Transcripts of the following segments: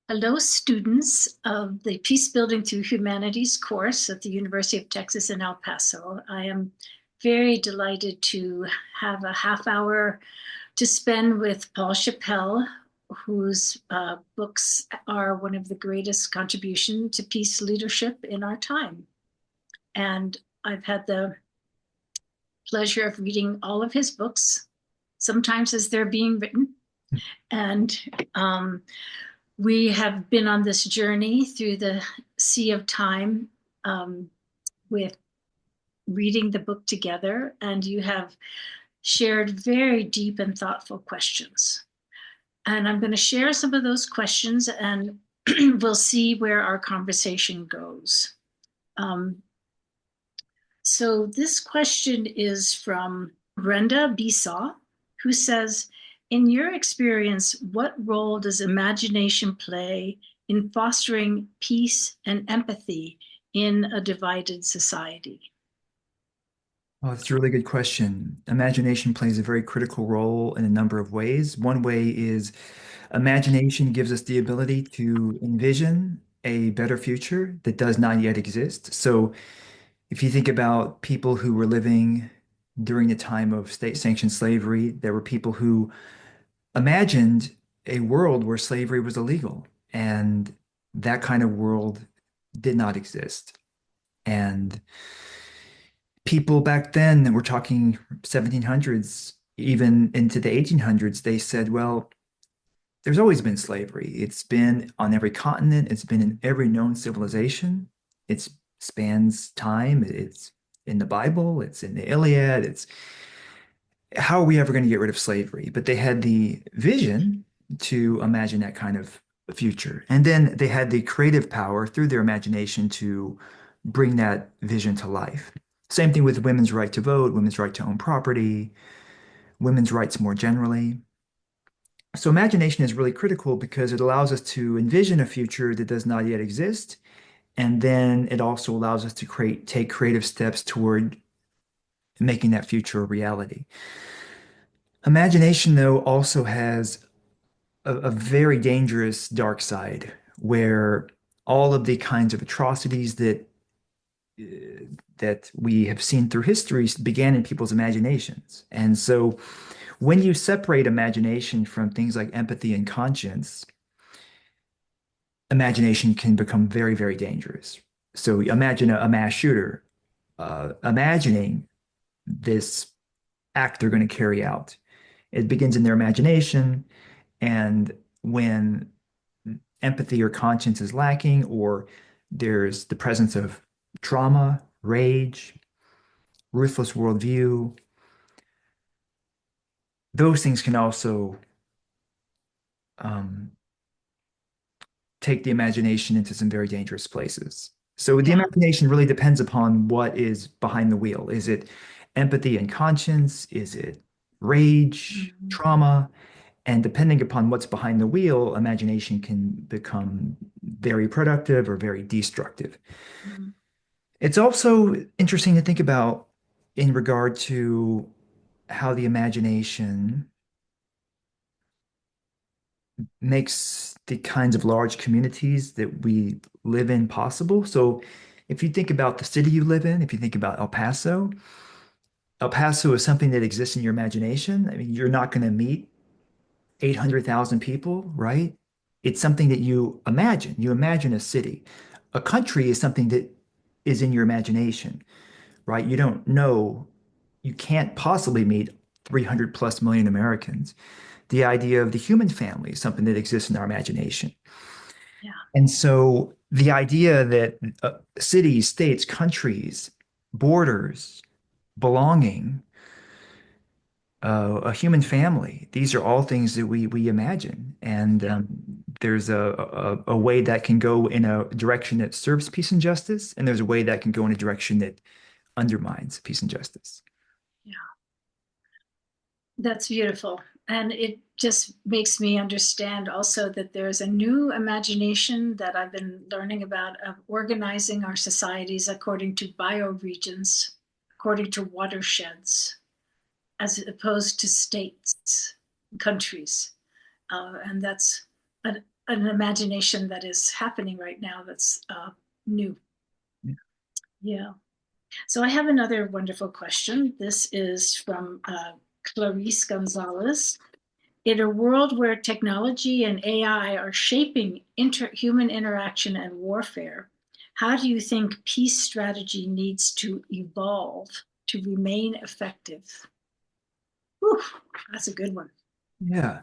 Hello, students of the Peace Building Through Humanities course at the University of Texas in El Paso. I am very delighted to have a half hour to spend with Paul Chappell, whose books are one of the greatest contribution to peace leadership in our time. And I've had the pleasure of reading all of his books, sometimes as they're being written. And we have been on this journey through the sea of time um, with reading the book together, and you have shared very deep and thoughtful questions. And I'm going to share some of those questions, and we'll see where our conversation goes. Um, so, this question is from Brenda Besaw, who says, in your experience, what role does imagination play in fostering peace and empathy in a divided society? Oh, that's a really good question. Imagination plays a very critical role in a number of ways. One way is imagination gives us the ability to envision a better future that does not yet exist. So if you think about people who were living during the time of state-sanctioned slavery, there were people who imagined a world where slavery was illegal, and that kind of world did not exist. And people back then, we're talking 1700s, even into the 1800s, they said, well, there's always been slavery. It's been on every continent, it's been in every known civilization. It spans time, it's in the Bible, it's in the Iliad. It's how are we ever going to get rid of slavery? But they had the vision to imagine that kind of future. And then they had the creative power through their imagination to bring that vision to life. Same thing with women's right to vote, women's right to own property, women's rights more generally. So imagination is really critical because it allows us to envision a future that does not yet exist. And then it also allows us to take creative steps toward making that future a reality. Imagination, though, also has a very dangerous dark side where all of the kinds of atrocities that we have seen through history began in people's imaginations. And so when you separate imagination from things like empathy and conscience, imagination can become very, very dangerous. So imagine a mass shooter imagining this act they're going to carry out. It begins in their imagination, and when empathy or conscience is lacking, or there's the presence of trauma, rage, ruthless worldview, those things can also um, take the imagination into some very dangerous places. So the Yeah. imagination really depends upon what is behind the wheel. Is it empathy and conscience? Is it rage, Mhm. trauma? And depending upon what's behind the wheel, imagination can become very productive or very destructive. Mhm. It's also interesting to think about in regard to how the imagination makes the kinds of large communities that we live in possible. So if you think about the city you live in, if you think about El Paso, El Paso is something that exists in your imagination. I mean, you're not going to meet 800,000 people, right? It's something that you imagine. You imagine a city. A country is something that is in your imagination, right? You don't know, you can't possibly meet 300 plus million Americans. The idea of the human family is something that exists in our imagination. Yeah. And so the idea that cities, states, countries, borders, belonging, a human family, these are all things that we imagine. And Yeah. there's a way that can go in a direction that serves peace and justice, and there's a way that can go in a direction that undermines peace and justice. Yeah. That's beautiful. And it just makes me understand also that there's a new imagination that I've been learning about of organizing our societies according to bioregions, according to watersheds, as opposed to states, countries. And that's an imagination that is happening right now that's new. Yeah. So I have another wonderful question. This is from Clarice Gonzalez. In a world where technology and AI are shaping human interaction and warfare, how do you think peace strategy needs to evolve to remain effective? Whew, that's a good one. Yeah,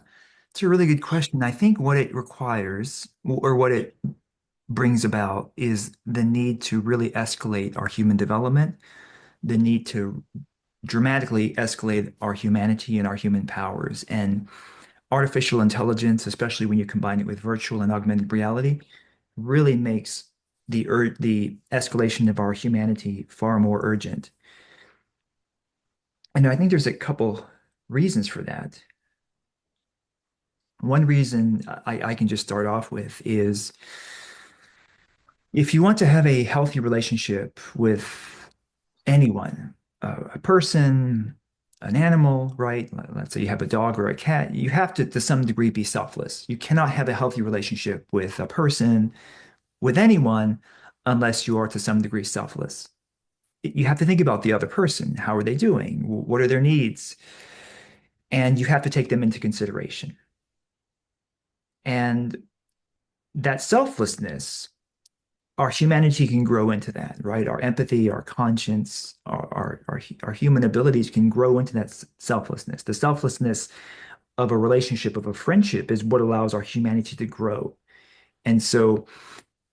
it's a really good question. I think what it requires or what it brings about is the need to really escalate our human development, the need to dramatically escalate our humanity and our human powers. And artificial intelligence, especially when you combine it with virtual and augmented reality, really makes the escalation of our humanity far more urgent. And I think there's a couple reasons for that. One reason I can just start off with is if you want to have a healthy relationship with anyone, a person, an animal, right? Let's say you have a dog or a cat, you have to some degree, be selfless. You cannot have a healthy relationship with a person, with anyone, unless you are to some degree selfless. You have to think about the other person. How are they doing? What are their needs? And you have to take them into consideration. And that selflessness, our humanity can grow into that, right? Our empathy, our conscience, our human abilities can grow into that selflessness. The selflessness of a relationship, of a friendship, is what allows our humanity to grow. And so,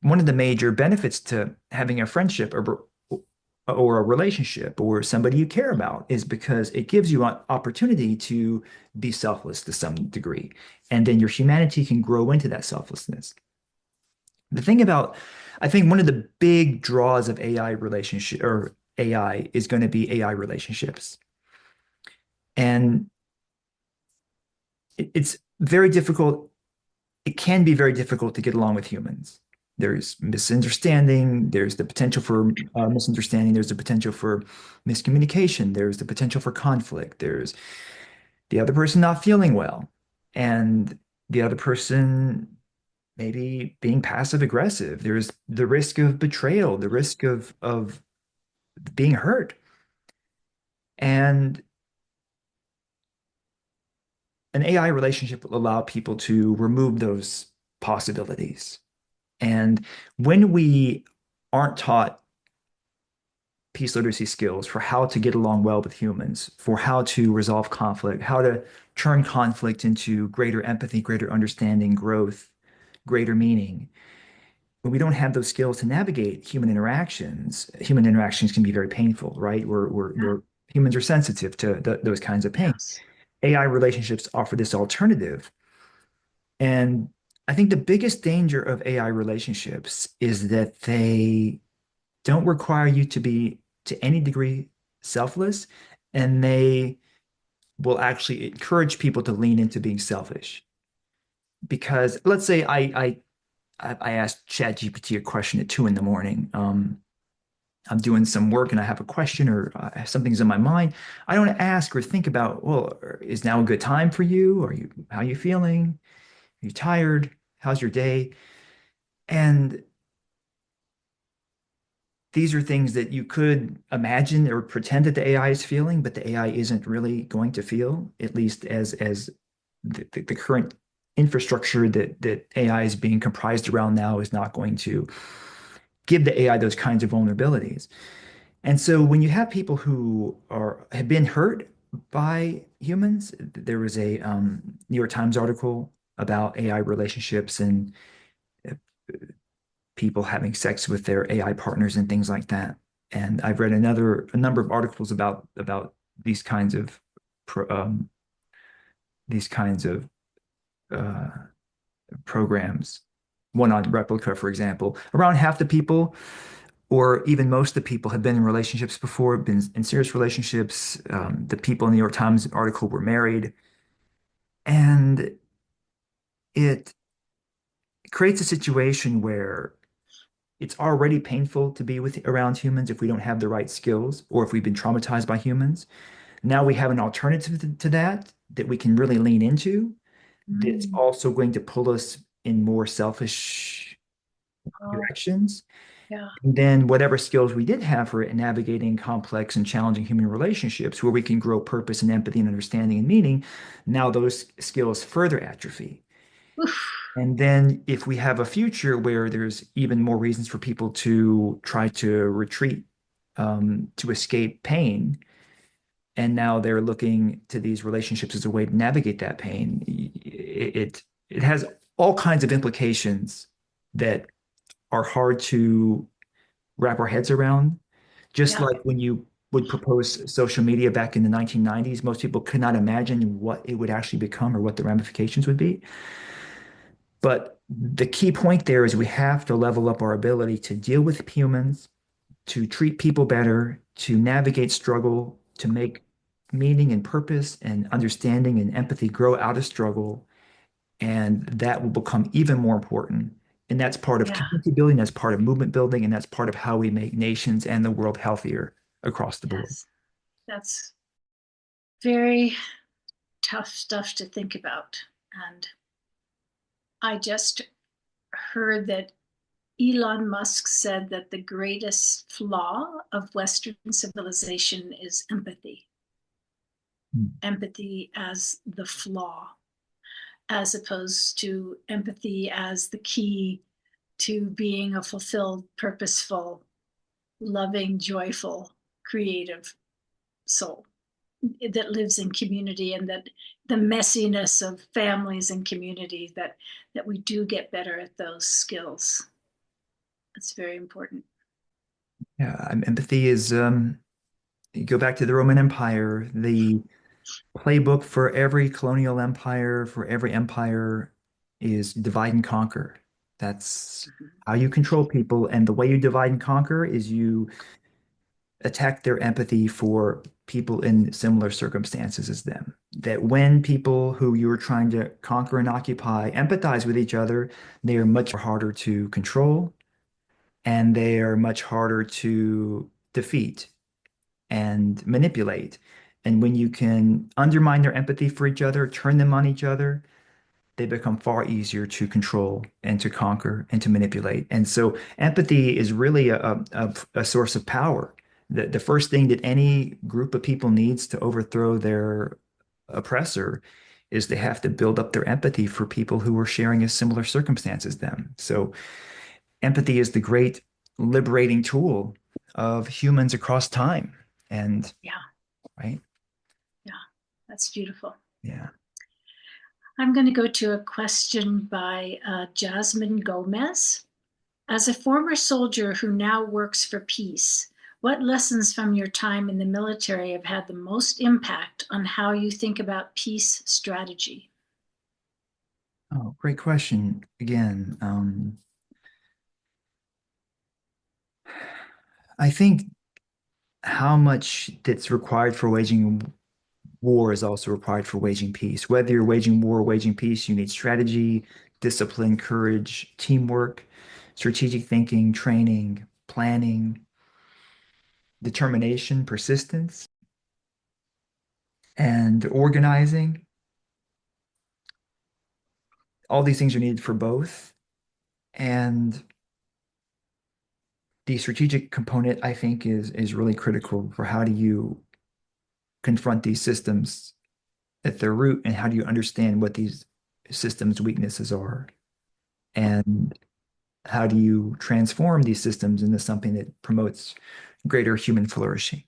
one of the major benefits to having a friendship or a relationship or somebody you care about is because it gives you an opportunity to be selfless to some degree. And then your humanity can grow into that selflessness. The thing about, I think one of the big draws of AI relationship or AI is going to be AI relationships. And it's very difficult. It can be very difficult to get along with humans. There's misunderstanding. There's the potential for misunderstanding. There's the potential for miscommunication. There's the potential for conflict. There's the other person not feeling well, and the other person maybe being passive aggressive. There's the risk of betrayal, the risk of being hurt. And an AI relationship will allow people to remove those possibilities. And when we aren't taught peace literacy skills for how to get along well with humans, for how to resolve conflict, how to turn conflict into greater empathy, greater understanding, growth, greater meaning, when we don't have those skills to navigate human interactions can be very painful, right? Yeah. Humans are sensitive to those kinds of pain. Yes. AI relationships offer this alternative. And I think the biggest danger of AI relationships is that they don't require you to be to any degree selfless, and they will actually encourage people to lean into being selfish. Because let's say I asked ChatGPT a question at 2 in the morning. I'm doing some work and I have a question or something's in my mind. I don't ask or think about, well, is now a good time for you? How are you feeling? Are you tired? How's your day? And these are things that you could imagine or pretend that the AI is feeling, but the AI isn't really going to feel, at least as the current infrastructure that AI is being comprised around now is not going to give the AI those kinds of vulnerabilities. And so when you have people who are have been hurt by humans, there was a New York Times article about AI relationships and uh, people having sex with their AI partners and things like that. And I've read a number of articles about these kinds of um, these kinds of uh, programs. One on Replica, for example. Around half the people, or even most of the people, have been in relationships before, been in serious relationships. The people in the New York Times article were married, and it creates a situation where it's already painful to be with around humans if we don't have the right skills or if we've been traumatized by humans. Now we have an alternative to that that we can really lean into that's Mm. also going to pull us in more selfish Oh, directions. yeah, And then whatever skills we did have for navigating complex and challenging human relationships, where we can grow purpose and empathy and understanding and meaning, now those skills further atrophy. oof, And then if we have a future where there's even more reasons for people to try to retreat, to escape pain, and now they're looking to these relationships as a way to navigate that pain, it has all kinds of implications that are hard to wrap our heads around. Just yeah, like when you would propose social media back in the 1990s, most people could not imagine what it would actually become or what the ramifications would be. But the key point there is we have to level up our ability to deal with humans, to treat people better, to navigate struggle, to make meaning and purpose and understanding and empathy grow out of struggle. And that will become even more important. And that's part of yeah, community building, that's part of movement building, and that's part of how we make nations and the world healthier across the board. yes. That's very tough stuff to think about. And I just heard that Elon Musk said that the greatest flaw of Western civilization is empathy. Empathy as the flaw, as opposed to empathy as the key to being a fulfilled, purposeful, loving, joyful, creative soul that lives in community, and that the messiness of families and communities, that we do get better at those skills. That's very important. Yeah, empathy is, you go back to the Roman Empire, the playbook for every colonial empire, for every empire is divide and conquer. That's Mhm. how you control people. And the way you divide and conquer is you attack their empathy for people in similar circumstances as them. That when people who you're trying to conquer and occupy empathize with each other, they are much harder to control and they are much harder to defeat and manipulate. And when you can undermine their empathy for each other, turn them on each other, they become far easier to control and to conquer and to manipulate. And so empathy is really a source of power. The first thing that any group of people needs to overthrow their oppressor is they have to build up their empathy for people who are sharing a similar circumstance as them. So empathy is the great liberating tool of humans across time. And Yeah, right, yeah, that's beautiful. yeah. I'm going to go to a question by Jasmine Gomez. As a former soldier who now works for peace, what lessons from your time in the military have had the most impact on how you think about peace strategy? Oh, great question. Again, I think how much that's required for waging war is also required for waging peace. Whether you're waging war or waging peace, you need strategy, discipline, courage, teamwork, strategic thinking, training, planning, determination, persistence, and organizing. All these things are needed for both. And the strategic component, I think, is really critical for how do you confront these systems at their root and how do you understand what these systems' weaknesses are? And how do you transform these systems into something that promotes greater human flourishing?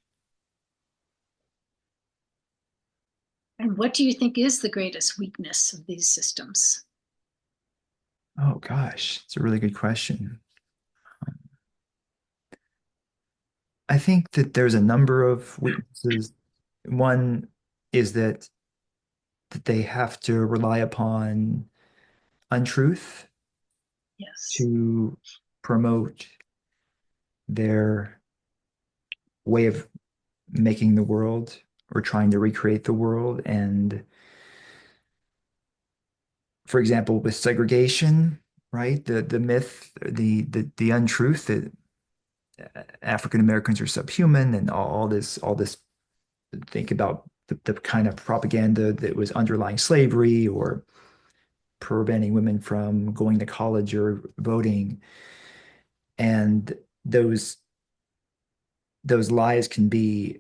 And what do you think is the greatest weakness of these systems? Oh gosh, it's a really good question. I think that there's a number of weaknesses. One is that they have to rely upon untruth Yes. to promote their way of making the world or trying to recreate the world. And for example, with segregation, right? The myth, the untruth that African Americans are subhuman and all this think about the kind of propaganda that was underlying slavery or preventing women from going to college or voting. And those those lies can be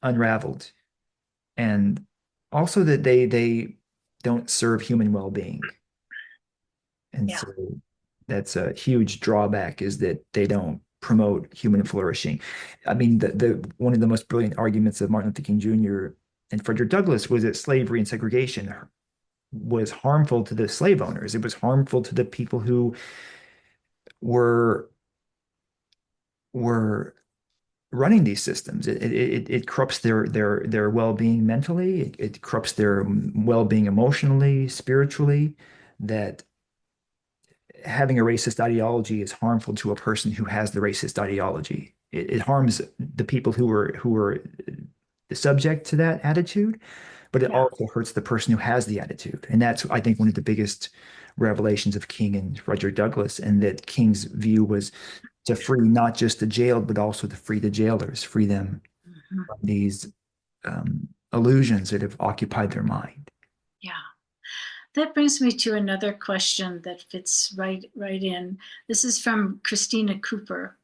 unraveled. And also that they don't serve human well-being. And Yeah. so that's a huge drawback is that they don't promote human flourishing. I mean, the one of the most brilliant arguments of Martin Luther King Jr. and Frederick Douglass was that slavery and segregation was harmful to the slave owners. It was harmful to the people who were were running these systems. It corrupts their well-being mentally. It corrupts their well-being emotionally, spiritually. That having a racist ideology is harmful to a person who has the racist ideology. It harms the people who are subject to that attitude, but it Yeah. also hurts the person who has the attitude. And that's, I think, one of the biggest revelations of King and Frederick Douglass, and that King's view was to free not just the jailed, but also to free the jailers, free them Mhm. from these illusions that have occupied their mind. Yeah. That brings me to another question that fits right in. This is from Christina Cooper.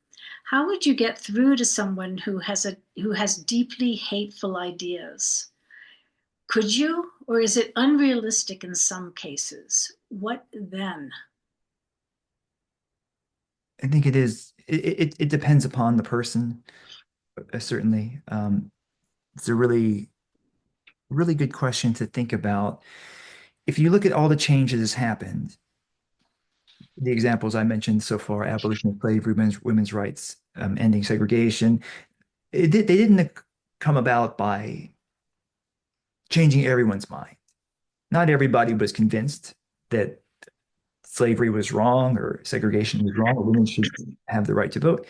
How would you get through to someone who has deeply hateful ideas? Could you, or is it unrealistic in some cases? What then? I think it is. It depends upon the person, certainly. It's a really good question to think about. If you look at all the changes that's happened, the examples I mentioned so far, abolition of slavery, women's rights, ending segregation, they didn't come about by changing everyone's mind. Not everybody was convinced that slavery was wrong or segregation was wrong or women should have the right to vote.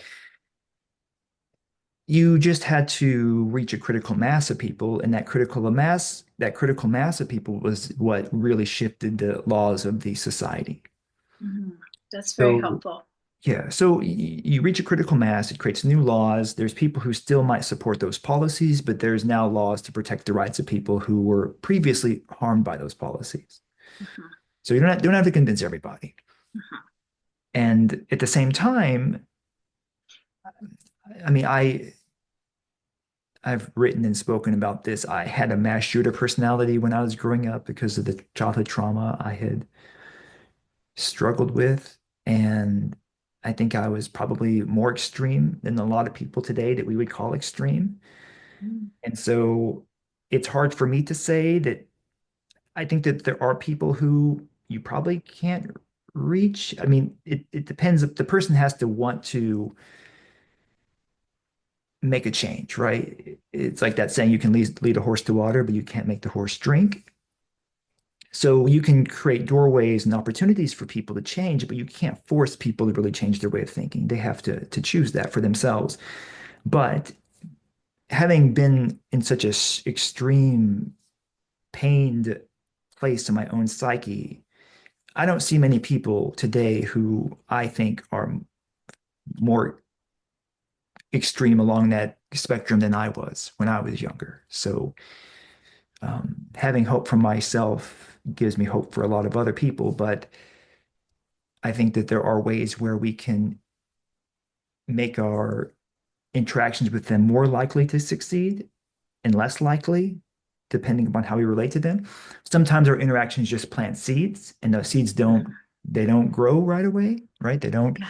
You just had to reach a critical mass of people, and that critical mass of people was what really shifted the laws of the society. Mhm. That's very So helpful. yeah, so you reach a critical mass, it creates new laws. There's people who still might support those policies, but there's now laws to protect the rights of people who were previously harmed by those policies. Mhm. So you don't have to convince everybody. Mhm. And at the same time, I mean, I've written and spoken about this. I had a mass shooter personality when I was growing up because of the childhood trauma I had struggled with. And I think I was probably more extreme than a lot of people today that we would call extreme. Mhm. And so it's hard for me to say that I think that there are people who you probably can't reach. I mean, it depends if the person has to want to make a change, right? It's like that saying you can lead a horse to water, but you can't make the horse drink. So you can create doorways and opportunities for people to change, but you can't force people to really change their way of thinking. They have to choose that for themselves. But having been in such a extreme, pained place in my own psyche, I don't see many people today who I think are more extreme along that spectrum than I was when I was younger. So having hope for myself gives me hope for a lot of other people, but I think that there are ways where we can make our interactions with them more likely to succeed and less likely, depending upon how we relate to them. Sometimes our interactions just plant seeds, and those seeds Mhm. don't grow right away, right? They don't. Yeah.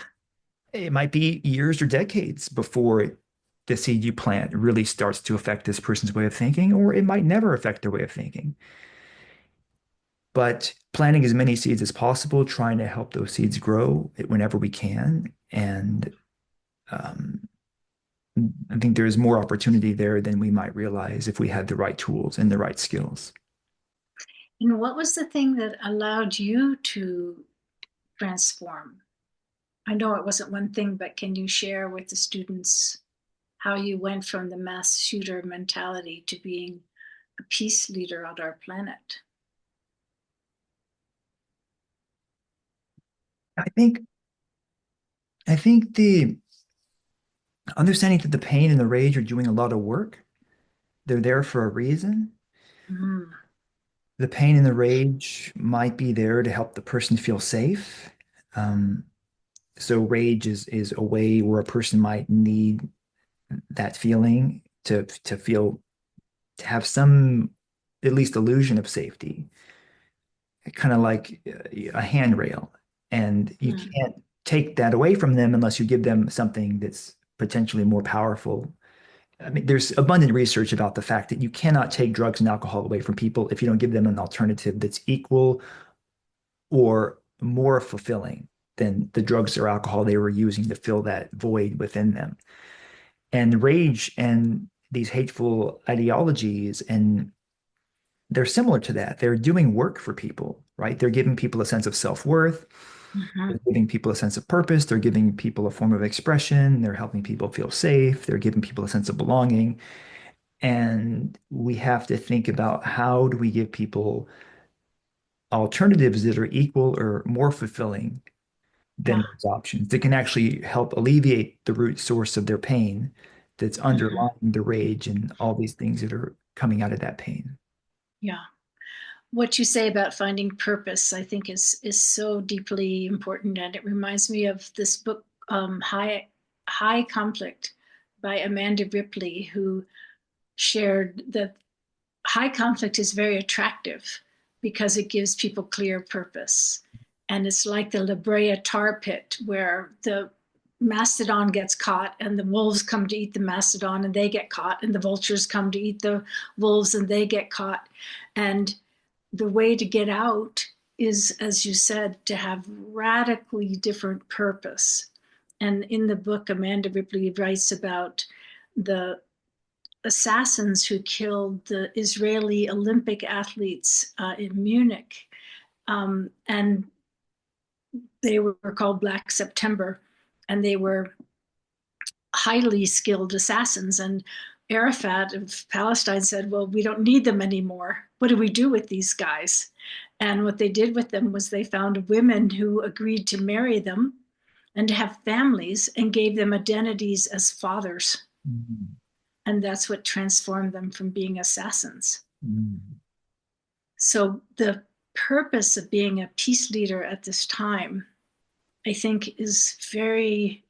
It might be years or decades before the seed you plant really starts to affect this person's way of thinking, or it might never affect their way of thinking. But planting as many seeds as possible, trying to help those seeds grow whenever we can. And um, I think there's more opportunity there than we might realize if we had the right tools and the right skills. And what was the thing that allowed you to transform? I know it wasn't one thing, but can you share with the students how you went from the mass shooter mentality to being a peace leader on our planet? I think I think the understanding that the pain and the rage are doing a lot of work. They're there for a reason. Mm. The pain and the rage might be there to help the person feel safe. Um, so rage is a way where a person might need that feeling to feel to have some at least illusion of safety, kind of like a handrail. And you Mm, can't take that away from them unless you give them something that's potentially more powerful. I mean, there's abundant research about the fact that you cannot take drugs and alcohol away from people if you don't give them an alternative that's equal or more fulfilling than the drugs or alcohol they were using to fill that void within them. And rage and these hateful ideologies, and they're similar to that. They're doing work for people, right? They're giving people a sense of self-worth. mhm. They're giving people a sense of purpose. They're giving people a form of expression. They're helping people feel safe. They're giving people a sense of belonging. And we have to think about how do we give people alternatives that are equal or more fulfilling than Yeah. those options that can actually help alleviate the root source of their pain that's Mhm. underlying the rage and all these things that are coming out of that pain. Yeah. What you say about finding purpose, I think, is so deeply important, and it reminds me of this book, High Conflict, by Amanda Ripley, who shared that high conflict is very attractive because it gives people clear purpose. And it's like the La Brea tar pit where the mastodon gets caught and the wolves come to eat the mastodon and they get caught, and the vultures come to eat the wolves and they get caught. And the way to get out is, as you said, to have radically different purpose. And in the book, Amanda Ripley writes about the assassins who killed the Israeli Olympic athletes in Munich. And they were called Black September, and they were highly skilled assassins. And Arafat of Palestine said, well, we don't need them anymore. What do we do with these guys? And what they did with them was they found women who agreed to marry them and to have families and gave them identities as fathers. Mhm. And that's what transformed them from being assassins. Mhm. So the purpose of being a peace leader at this time, I think, is very,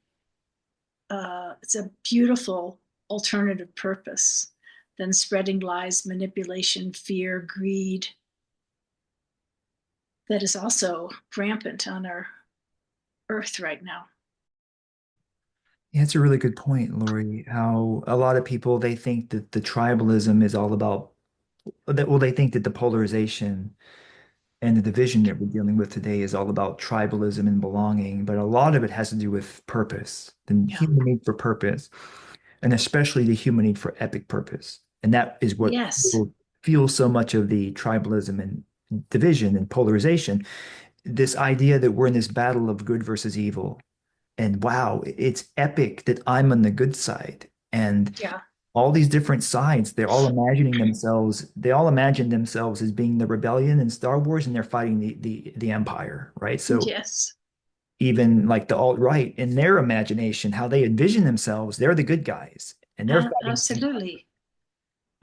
it's a beautiful alternative purpose than spreading lies, manipulation, fear, greed that is also rampant on our earth right now. Yeah, it's a really good point, Lori. How a lot of people they think that the tribalism is all about that. Well, they think that the polarization and the division that we're dealing with today is all about tribalism and belonging, but a lot of it has to do with purpose, the Yeah. human need for purpose, and especially the human need for epic purpose. And that is what Yes. fuels so much of the tribalism and division and polarization. This idea that we're in this battle of good versus evil. And wow, it's epic that I'm on the good side. And Yeah. all these different sides, they all imagine themselves as being the rebellion in Star Wars and they're fighting the Empire, right? So Yes. even like the alt-right in their imagination, how they envision themselves, they're the good guys and they're fighting the Empire. Absolutely.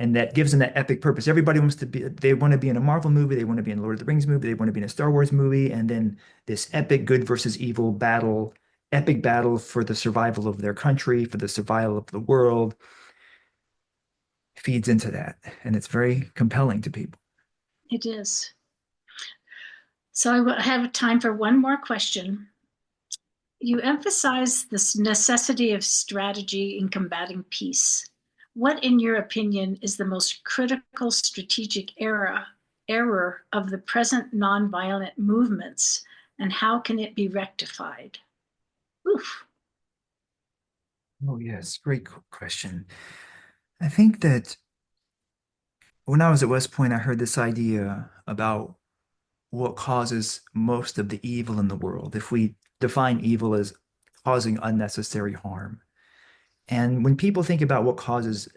And that gives them that epic purpose. Everybody wants to be, they want to be in a Marvel movie, they want to be in a Lord of the Rings movie, they want to be in a Star Wars movie, and then this epic good versus evil battle, epic battle for the survival of their country, for the survival of the world, feeds into that. And it's very compelling to people. It is. So I have time for one more question. You emphasize this necessity of strategy in combating peace. What, in your opinion, is the most critical strategic error of the present nonviolent movements, and how can it be rectified? Oof. Oh, yes, great question. I think that when I was at West Point, I heard this idea about what causes most of the evil in the world. If we define evil as causing unnecessary harm. And when people think about what causes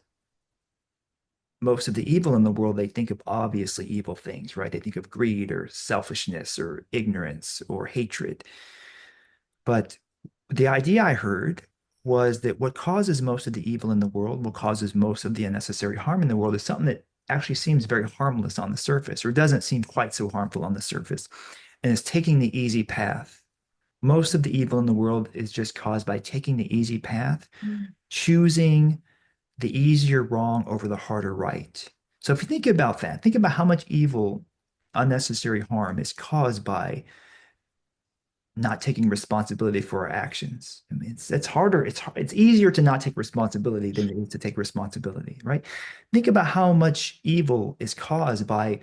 most of the evil in the world, they think of obviously evil things, right? They think of greed or selfishness or ignorance or hatred. But the idea I heard was that what causes most of the evil in the world, what causes most of the unnecessary harm in the world is something that actually seems very harmless on the surface, or doesn't seem quite so harmful on the surface, and is taking the easy path. Most of the evil in the world is just caused by taking the easy path, Mm. choosing the easier wrong over the harder right. So if you think about that, think about how much evil, unnecessary harm is caused by not taking responsibility for our actions. I mean, it's harder. It's easier to not take responsibility than it is to take responsibility, right? Think about how much evil is caused by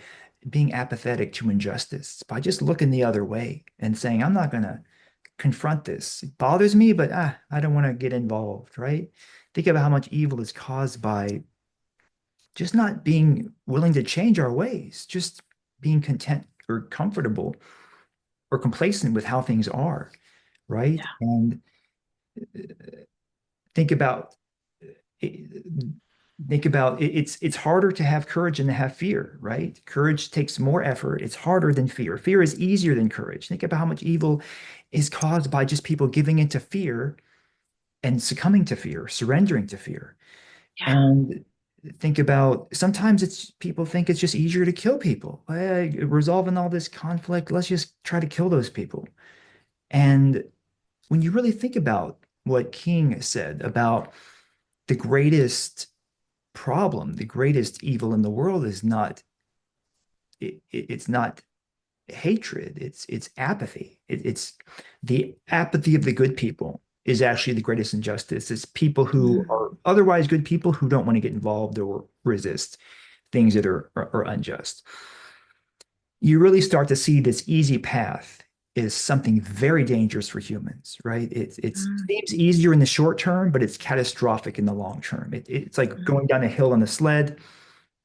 being apathetic to injustice, by just looking the other way and saying, I'm not going to confront this. It bothers me, but I don't want to get involved, right? Think about how much evil is caused by just not being willing to change our ways, just being content or comfortable or complacent with how things are, right? Yeah. And think about it's harder to have courage than to have fear, right? Courage takes more effort. It's harder than fear. Fear is easier than courage. Think about how much evil is caused by just people giving into fear and succumbing to fear, surrendering to fear. Yeah. And think about sometimes it's people think it's just easier to kill people. Resolving all this conflict, let's just try to kill those people. And when you really think about what King said about the greatest problem, the greatest evil in the world is not it's not hatred, it's apathy. It's the apathy of the good people is actually the greatest injustice. It's people who Mm. are otherwise good people who don't want to get involved or resist things that are unjust. You really start to see this easy path is something very dangerous for humans, right? It Mm. seems easier in the short term, but it's catastrophic in the long term. It's like Mm. going down a hill on a sled,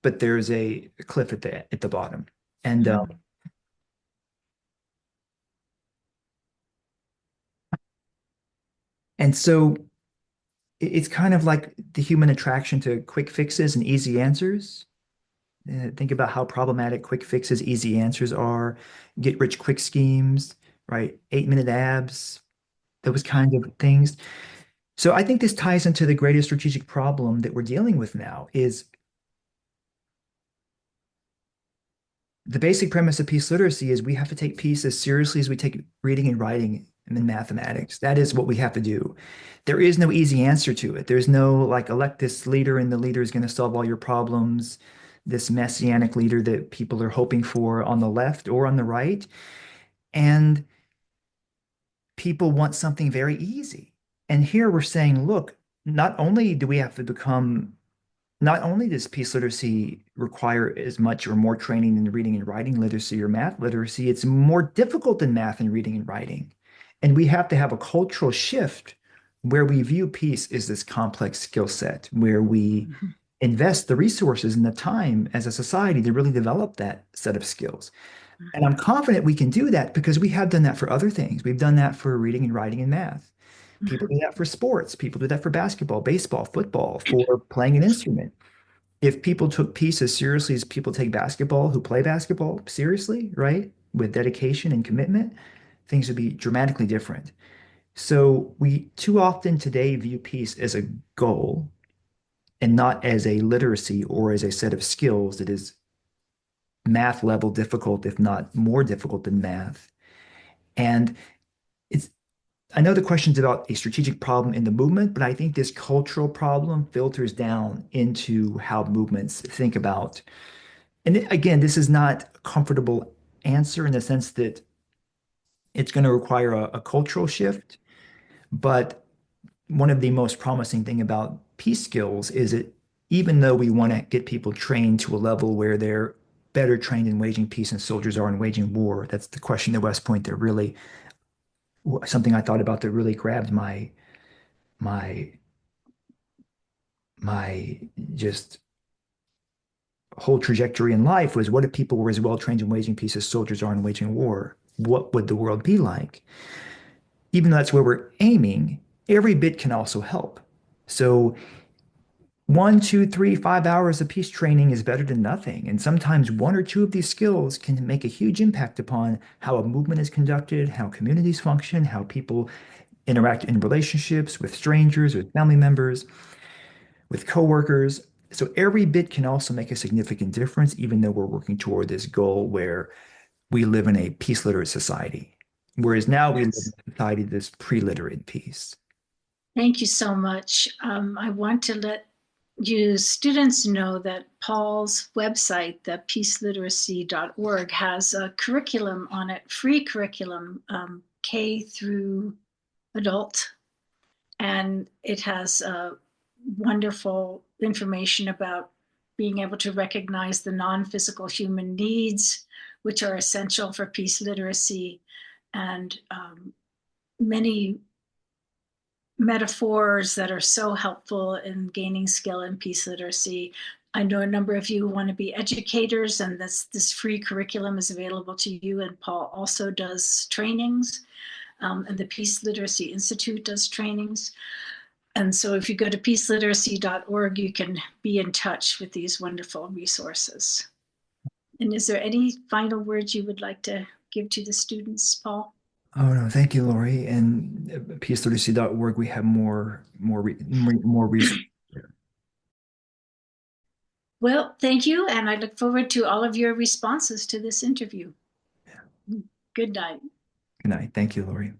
but there's a cliff at the bottom. And Mm. and so it's kind of like the human attraction to quick fixes and easy answers. Think about how problematic quick fixes, easy answers are, get rich quick schemes, right? 8-minute abs, those Yeah. kinds of things. So I think this ties into the greatest strategic problem that we're dealing with now is the basic premise of peace literacy is we have to take peace as seriously as we take reading and writing and then mathematics. That is what we have to do. There is no easy answer to it. There's no like elect this leader and the leader is going to solve all your problems, this messianic leader that people are hoping for on the left or on the right. And people want something very easy. And here we're saying, look, not only do we have to become not only does peace literacy require as much or more training than reading and writing literacy or math literacy, it's more difficult than math and reading and writing. And we have to have a cultural shift where we view peace as this complex skill set, where we Mhm. invest the resources and the time as a society to really develop that set of skills. And I'm confident we can do that because we have done that for other things. We've done that for reading and writing and math. People Mhm. do that for sports. People do that for basketball, baseball, football, for playing an instrument. If people took peace as seriously as people take basketball who play basketball seriously, right, with dedication and commitment, things would be dramatically different. So we too often today view peace as a goal and not as a literacy or as a set of skills that is math level difficult, if not more difficult than math. And it's I know the question's about a strategic problem in the movement, but I think this cultural problem filters down into how movements think about. And again, this is not a comfortable answer in the sense that it's going to require a cultural shift. But one of the most promising thing about peace skills is that even though we want to get people trained to a level where they're better trained in waging peace than soldiers are in waging war, that's the question at West Point that really something I thought about that really grabbed my my just whole trajectory in life was what if people were as well trained in waging peace as soldiers are in waging war? What would the world be like? Even though that's where we're aiming, every bit can also help. So 1, 2, 3, 5 hours of peace training is better than nothing. And sometimes one or two of these skills can make a huge impact upon how a movement is conducted, how communities function, how people interact in relationships with strangers, with family members, with coworkers. So every bit can also make a significant difference, even though we're working toward this goal where we live in a peace literate society. Whereas now we live in Yes. a society that's pre-literate in peace. Thank you so much. I want to let you students know that Paul's website, the peaceliteracy.org, has a curriculum on it, free curriculum, K through adult, and it has wonderful information about being able to recognize the non-physical human needs, which are essential for peace literacy, and many metaphors that are so helpful in gaining skill in peace literacy. I know a number of you want to be educators, and this free curriculum is available to you. And Paul also does trainings, and the Peace Literacy Institute does trainings. And so if you go to peaceliteracy.org, you can be in touch with these wonderful resources. And is there any final words you would like to give to the students, Paul? Oh no, thank you, Lori. And peaceliteracy.org, we have more resources. Well, thank you. And I look forward to all of your responses to this interview. Good night. Good night. Thank you, Lori.